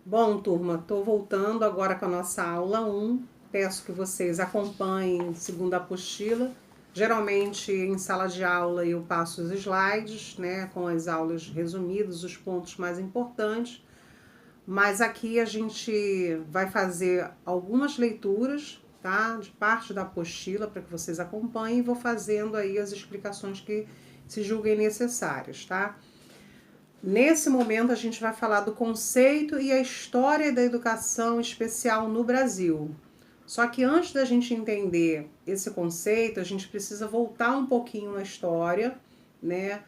Bom, turma, estou voltando agora com a nossa aula 1. Peço que vocês acompanhem segundo a apostila. Geralmente em sala de aula eu passo os slides, né, com as aulas resumidas, os pontos mais importantes. Mas aqui a gente vai fazer algumas leituras, tá, de parte da apostila para que vocês acompanhem e vou fazendo aí as explicações que se julguem necessárias, tá? Nesse momento, a gente vai falar do conceito e a história da educação especial no Brasil. Só que antes da gente entender esse conceito, a gente precisa voltar um pouquinho na história, né?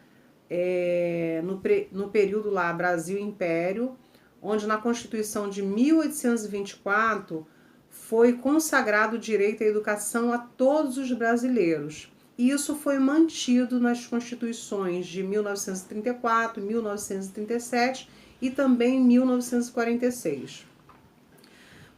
No período lá, Brasil Império, onde na Constituição de 1824 foi consagrado o direito à educação a todos os brasileiros. E isso foi mantido nas constituições de 1934, 1937 e também 1946.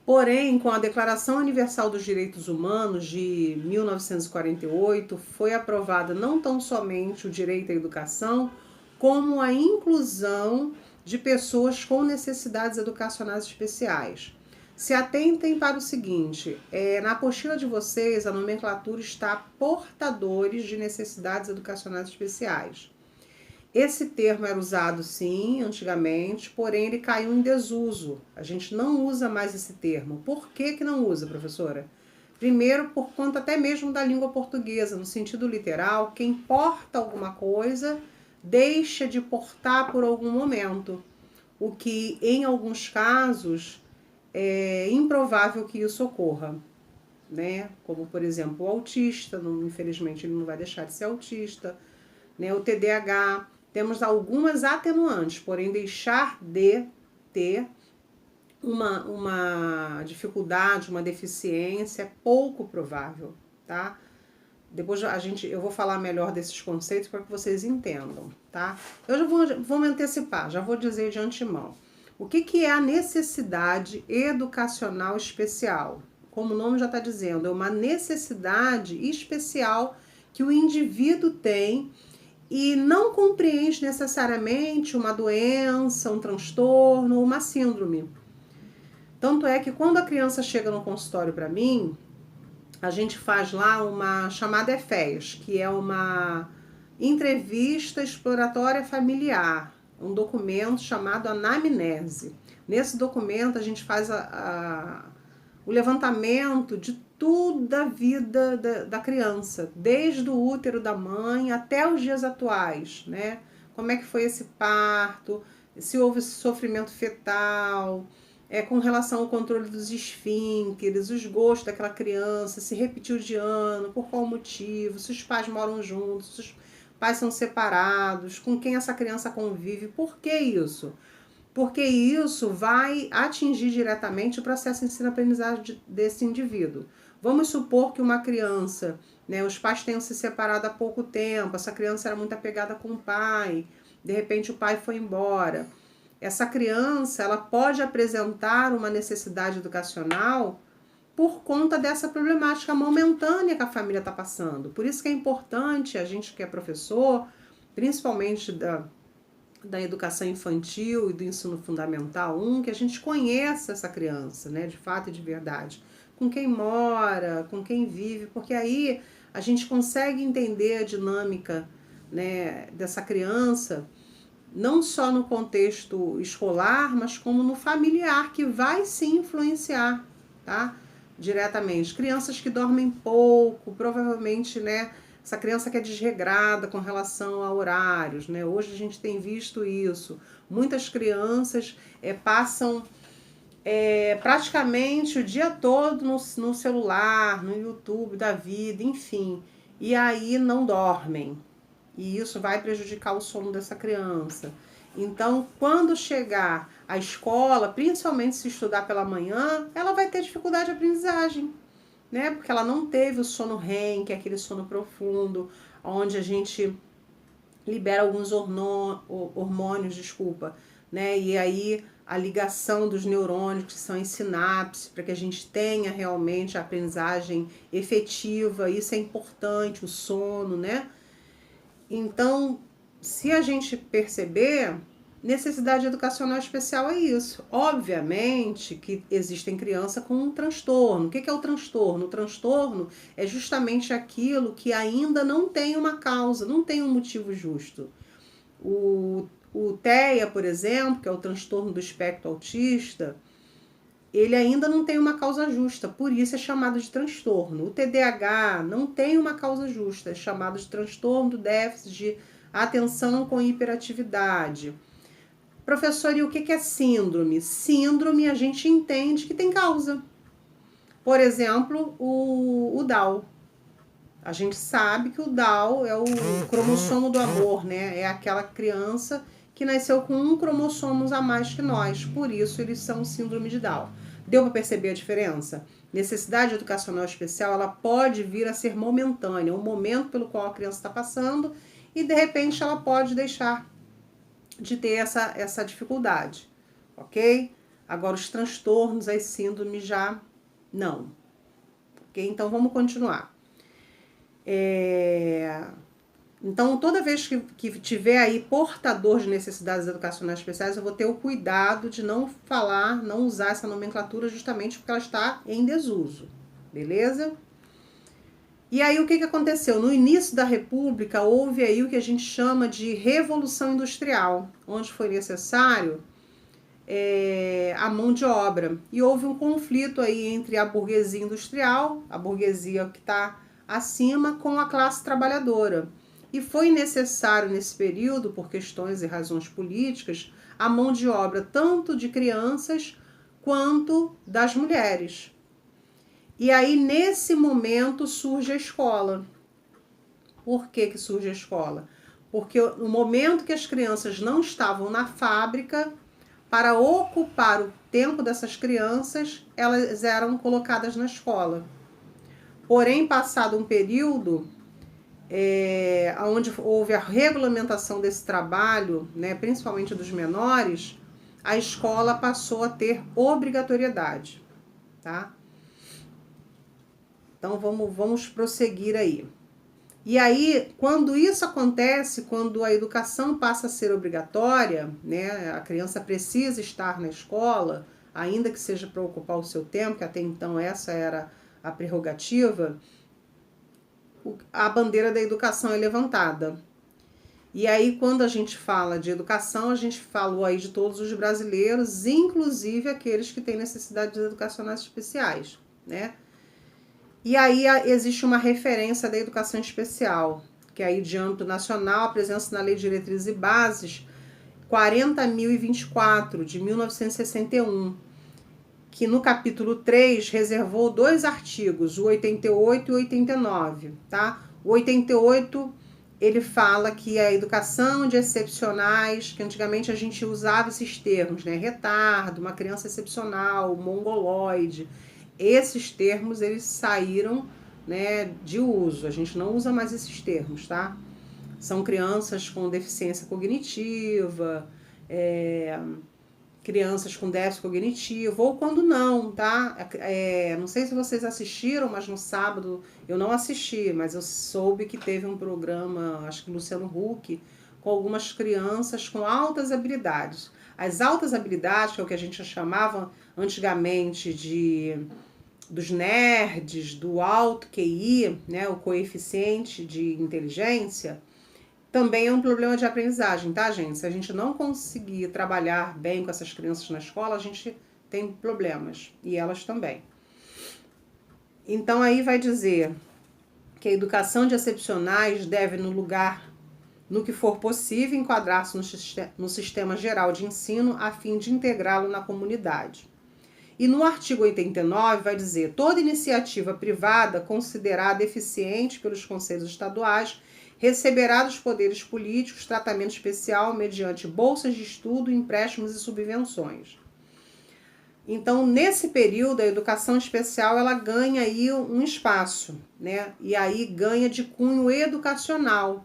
Porém, com a Declaração Universal dos Direitos Humanos de 1948, foi aprovada não tão somente o direito à educação, como a inclusão de pessoas com necessidades educacionais especiais. Se atentem para o seguinte, na apostila de vocês, a nomenclatura está portadores de necessidades educacionais especiais. Esse termo era usado sim, antigamente, porém ele caiu em desuso. A gente não usa mais esse termo. Por que não usa, professora? Primeiro, por conta até mesmo da língua portuguesa, no sentido literal, quem porta alguma coisa deixa de portar por algum momento, o que em alguns casos é improvável que isso ocorra, né? Como por exemplo o autista, infelizmente ele não vai deixar de ser autista, né? O TDAH, temos algumas atenuantes, porém deixar de ter uma dificuldade, uma deficiência é pouco provável, tá? Depois eu vou falar melhor desses conceitos para que vocês entendam, tá? Eu já vou me antecipar, já vou dizer de antemão. O que é a necessidade educacional especial? Como o nome já está dizendo, é uma necessidade especial que o indivíduo tem e não compreende necessariamente uma doença, um transtorno, uma síndrome. Tanto é que quando a criança chega no consultório para mim, a gente faz lá uma chamada EFES, que é uma entrevista exploratória familiar, um documento chamado anamnese. Nesse documento a gente faz o levantamento de tudo da vida da criança, desde o útero da mãe até os dias atuais, né? Como é que foi esse parto, se houve sofrimento fetal, com relação ao controle dos esfíncteres, os gostos daquela criança, se repetiu de ano, por qual motivo, se os pais moram juntos, se os pais são separados, com quem essa criança convive, por que isso? Porque isso vai atingir diretamente o processo de ensino-aprendizagem desse indivíduo. Vamos supor que uma criança, né, os pais tenham se separado há pouco tempo, essa criança era muito apegada com o pai, de repente o pai foi embora. Essa criança, ela pode apresentar uma necessidade educacional por conta dessa problemática momentânea que a família está passando. Por isso que é importante a gente que é professor, principalmente da educação infantil e do ensino fundamental 1, que a gente conheça essa criança, né, de fato e de verdade, com quem mora, com quem vive, porque aí a gente consegue entender a dinâmica, né, dessa criança, não só no contexto escolar, mas como no familiar, que vai sim influenciar, tá? Diretamente. Crianças que dormem pouco, provavelmente, né? Essa criança que é desregrada com relação a horários, né? Hoje a gente tem visto isso. Muitas crianças passam praticamente o dia todo no celular, no YouTube da vida, enfim. E aí não dormem. E isso vai prejudicar o sono dessa criança. Então, quando chegar à escola, principalmente se estudar pela manhã, ela vai ter dificuldade de aprendizagem, né? Porque ela não teve o sono REM, que é aquele sono profundo, onde a gente libera alguns hormônios, né? E aí a ligação dos neurônios que são em sinapse, para que a gente tenha realmente a aprendizagem efetiva, isso é importante, o sono, né? Então, se a gente perceber, necessidade educacional especial é isso. Obviamente que existem crianças com um transtorno. O que é o transtorno? O transtorno é justamente aquilo que ainda não tem uma causa, não tem um motivo justo. O TEA, por exemplo, que é o transtorno do espectro autista, ele ainda não tem uma causa justa, por isso é chamado de transtorno. O TDAH não tem uma causa justa, é chamado de transtorno do déficit de atenção com hiperatividade. Professor, e o que é síndrome? Síndrome a gente entende que tem causa. Por exemplo, o Down. A gente sabe que o Down é o cromossomo do amor, né? É aquela criança que nasceu com um cromossomo a mais que nós. Por isso, eles são síndrome de Down. Deu para perceber a diferença? Necessidade educacional especial, ela pode vir a ser momentânea. Um momento pelo qual a criança está passando e, de repente, ela pode deixar de ter essa dificuldade, ok? Agora, os transtornos, as síndromes já não. Ok? Então, vamos continuar. Então, toda vez que tiver aí portador de necessidades educacionais especiais, eu vou ter o cuidado de não falar, não usar essa nomenclatura justamente porque ela está em desuso, beleza? E aí, o que aconteceu? No início da República, houve aí o que a gente chama de Revolução Industrial, onde foi necessário a mão de obra. E houve um conflito aí entre a burguesia industrial, a burguesia que está acima, com a classe trabalhadora. E foi necessário nesse período, por questões e razões políticas, a mão de obra tanto de crianças quanto das mulheres. E aí, nesse momento, surge a escola. Por que surge a escola? Porque no momento que as crianças não estavam na fábrica, para ocupar o tempo dessas crianças, elas eram colocadas na escola. Porém, passado um período, onde houve a regulamentação desse trabalho, né, principalmente dos menores, a escola passou a ter obrigatoriedade, tá? Então, vamos prosseguir aí. E aí, quando isso acontece, quando a educação passa a ser obrigatória, né, a criança precisa estar na escola, ainda que seja para ocupar o seu tempo, que até então essa era a prerrogativa, a bandeira da educação é levantada. E aí, quando a gente fala de educação, a gente falou aí de todos os brasileiros, inclusive aqueles que têm necessidades educacionais especiais, né? E aí existe uma referência da educação especial, que aí de âmbito nacional, a presença na Lei de Diretrizes e Bases 40.024, de 1961, que no capítulo 3 reservou 2 artigos, o 88 e o 89, tá? O 88, ele fala que a educação de excepcionais, que antigamente a gente usava esses termos, né? Retardo, uma criança excepcional, mongoloide. Esses termos, eles saíram, né, de uso. A gente não usa mais esses termos, tá? São crianças com deficiência cognitiva, crianças com déficit cognitivo, ou quando não, tá? Não sei se vocês assistiram, mas no sábado eu não assisti, mas eu soube que teve um programa, acho que Luciano Huck, com algumas crianças com altas habilidades. As altas habilidades, que é o que a gente chamava antigamente dos nerds, do alto QI, né, o coeficiente de inteligência, também é um problema de aprendizagem, tá, gente? Se a gente não conseguir trabalhar bem com essas crianças na escola, a gente tem problemas, e elas também. Então, aí vai dizer que a educação de excepcionais deve, no que for possível, enquadrar-se no sistema geral de ensino a fim de integrá-lo na comunidade. E no artigo 89 vai dizer: toda iniciativa privada considerada eficiente pelos conselhos estaduais receberá dos poderes políticos tratamento especial mediante bolsas de estudo, empréstimos e subvenções. Então, nesse período, a educação especial ela ganha aí um espaço, né? E aí ganha de cunho educacional,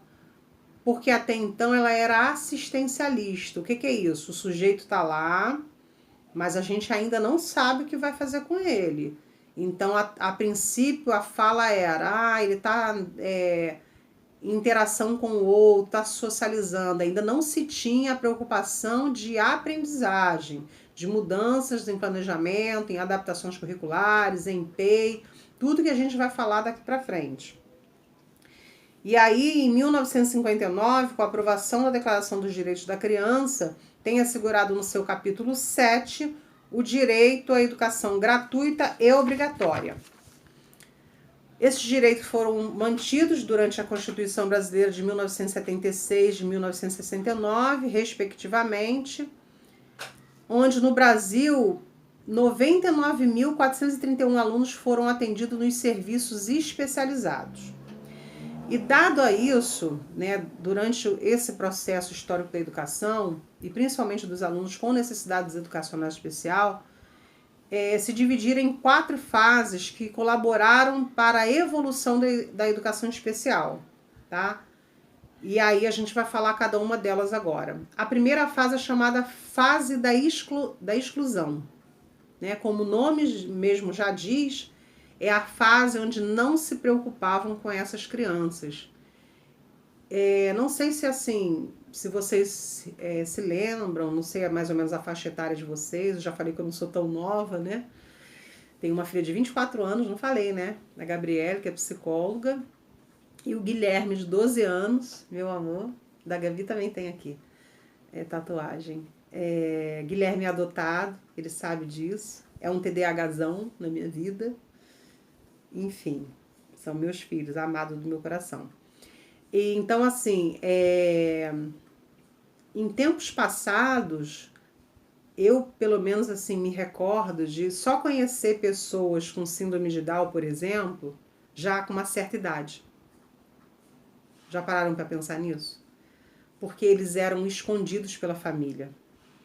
porque até então ela era assistencialista. O que é isso? O sujeito está lá, mas a gente ainda não sabe o que vai fazer com ele. Então, a princípio, a fala era, ele está interação com o outro, tá socializando. Ainda não se tinha a preocupação de aprendizagem, de mudanças em planejamento, em adaptações curriculares, em EPEI, tudo que a gente vai falar daqui para frente. E aí, em 1959, com a aprovação da Declaração dos Direitos da Criança, tem assegurado no seu capítulo 7 o direito à educação gratuita e obrigatória. Esses direitos foram mantidos durante a Constituição Brasileira de 1976 e de 1969, respectivamente, onde no Brasil 99.431 alunos foram atendidos nos serviços especializados. E dado a isso, né, durante esse processo histórico da educação, e principalmente dos alunos com necessidades educacionais especiais, se dividiram em 4 fases que colaboraram para a evolução da educação especial, tá? E aí a gente vai falar cada uma delas agora. A primeira fase é chamada fase da exclusão, né? Como o nome mesmo já diz, é a fase onde não se preocupavam com essas crianças. Não sei se assim, se vocês se lembram, não sei mais ou menos a faixa etária de vocês, eu já falei que eu não sou tão nova, né? Tenho uma filha de 24 anos, não falei, né? A Gabriele, que é psicóloga, e o Guilherme, de 12 anos, meu amor, da Gabi também tem aqui, tatuagem. Guilherme é adotado, ele sabe disso, é um TDAHzão na minha vida, enfim, são meus filhos, amados do meu coração. E, então, assim, em tempos passados, eu, pelo menos, assim, me recordo de só conhecer pessoas com síndrome de Down, por exemplo, já com uma certa idade. Já pararam para pensar nisso? Porque eles eram escondidos pela família,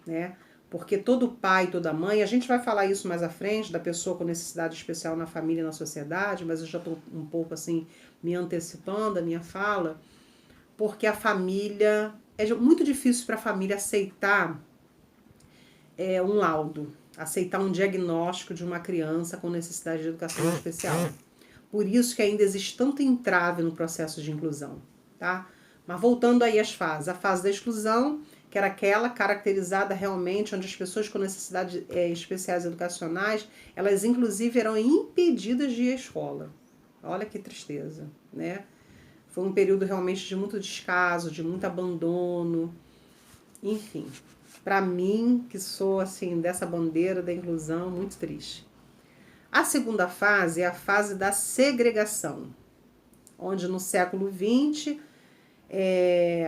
né? Porque todo pai, toda mãe, a gente vai falar isso mais à frente, da pessoa com necessidade especial na família e na sociedade, mas eu já estou um pouco assim, me antecipando a minha fala, porque a família, é muito difícil para a família aceitar um laudo, aceitar um diagnóstico de uma criança com necessidade de educação especial. Por isso que ainda existe tanto entrave no processo de inclusão, tá? Mas voltando aí às fases, a fase da exclusão, que era aquela caracterizada realmente onde as pessoas com necessidades especiais educacionais, elas inclusive eram impedidas de ir à escola. Olha que tristeza, né? Foi um período realmente de muito descaso, de muito abandono, enfim. Para mim, que sou assim dessa bandeira da inclusão, muito triste. A segunda fase é a fase da segregação, onde no século XX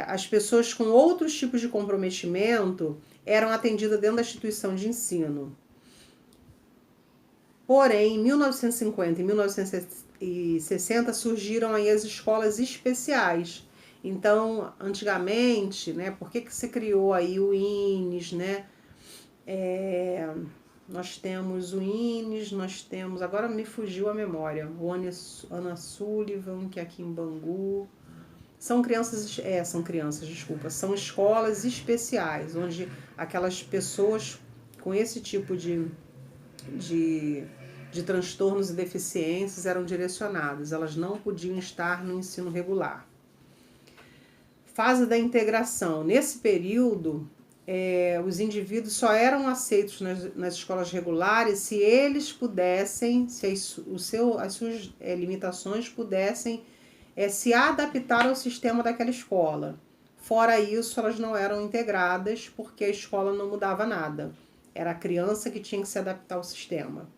as pessoas com outros tipos de comprometimento eram atendidas dentro da instituição de ensino. Porém, em 1950 e 1960 surgiram aí as escolas especiais. Então, antigamente, né, por que se criou aí o INES, né? Nós temos o INES, nós temos, agora me fugiu a memória, o Ana Sullivan, que é aqui em Bangu. São escolas especiais, onde aquelas pessoas com esse tipo de transtornos e deficiências eram direcionadas, elas não podiam estar no ensino regular. Fase da integração. Nesse período, os indivíduos só eram aceitos nas escolas regulares se eles pudessem, se as suas limitações pudessem se adaptar ao sistema daquela escola. Fora isso, elas não eram integradas porque a escola não mudava nada. Era a criança que tinha que se adaptar ao sistema.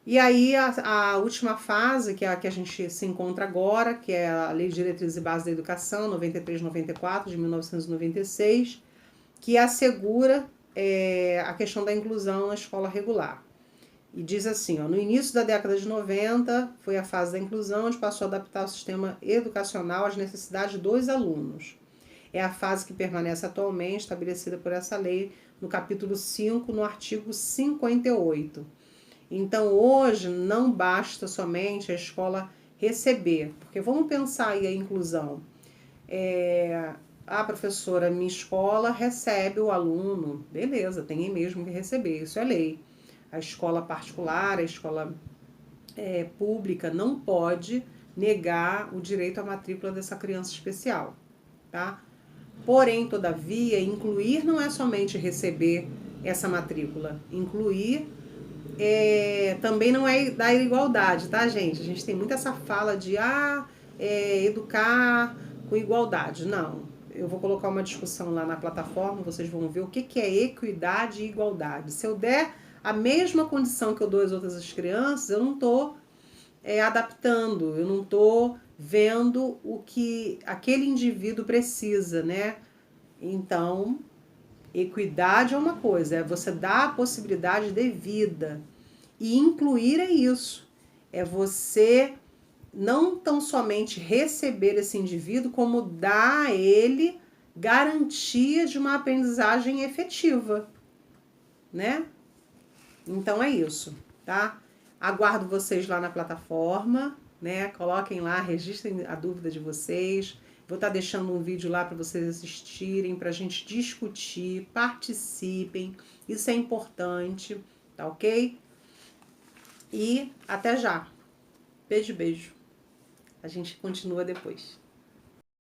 E aí a última fase, que é a que a gente se encontra agora, que é a Lei de Diretrizes e Bases da Educação, 93/94, de 1996, que assegura a questão da inclusão na escola regular. E diz assim, no início da década de 90, foi a fase da inclusão, onde passou a adaptar o sistema educacional às necessidades dos alunos. É a fase que permanece atualmente estabelecida por essa lei no capítulo 5, no artigo 58. Então, hoje, não basta somente a escola receber, porque vamos pensar aí a inclusão. Professora, minha escola recebe o aluno, beleza, tem mesmo que receber, isso é lei. A escola particular, a escola pública não pode negar o direito à matrícula dessa criança especial, tá? Porém, todavia, incluir não é somente receber essa matrícula. Incluir também não é dar igualdade, tá, gente? A gente tem muito essa fala de educar com igualdade. Não. Eu vou colocar uma discussão lá na plataforma, vocês vão ver o que é equidade e igualdade. Se eu der a mesma condição que eu dou às outras crianças, eu não estou adaptando, eu não estou vendo o que aquele indivíduo precisa, né? Então, equidade é uma coisa, é você dar a possibilidade de vida. E incluir é isso, é você não tão somente receber esse indivíduo, como dar a ele garantia de uma aprendizagem efetiva, né? Então é isso, tá? Aguardo vocês lá na plataforma, né? Coloquem lá, registrem a dúvida de vocês. Vou estar deixando um vídeo lá para vocês assistirem, para a gente discutir, participem. Isso é importante, tá ok? E até já. Beijo, beijo. A gente continua depois.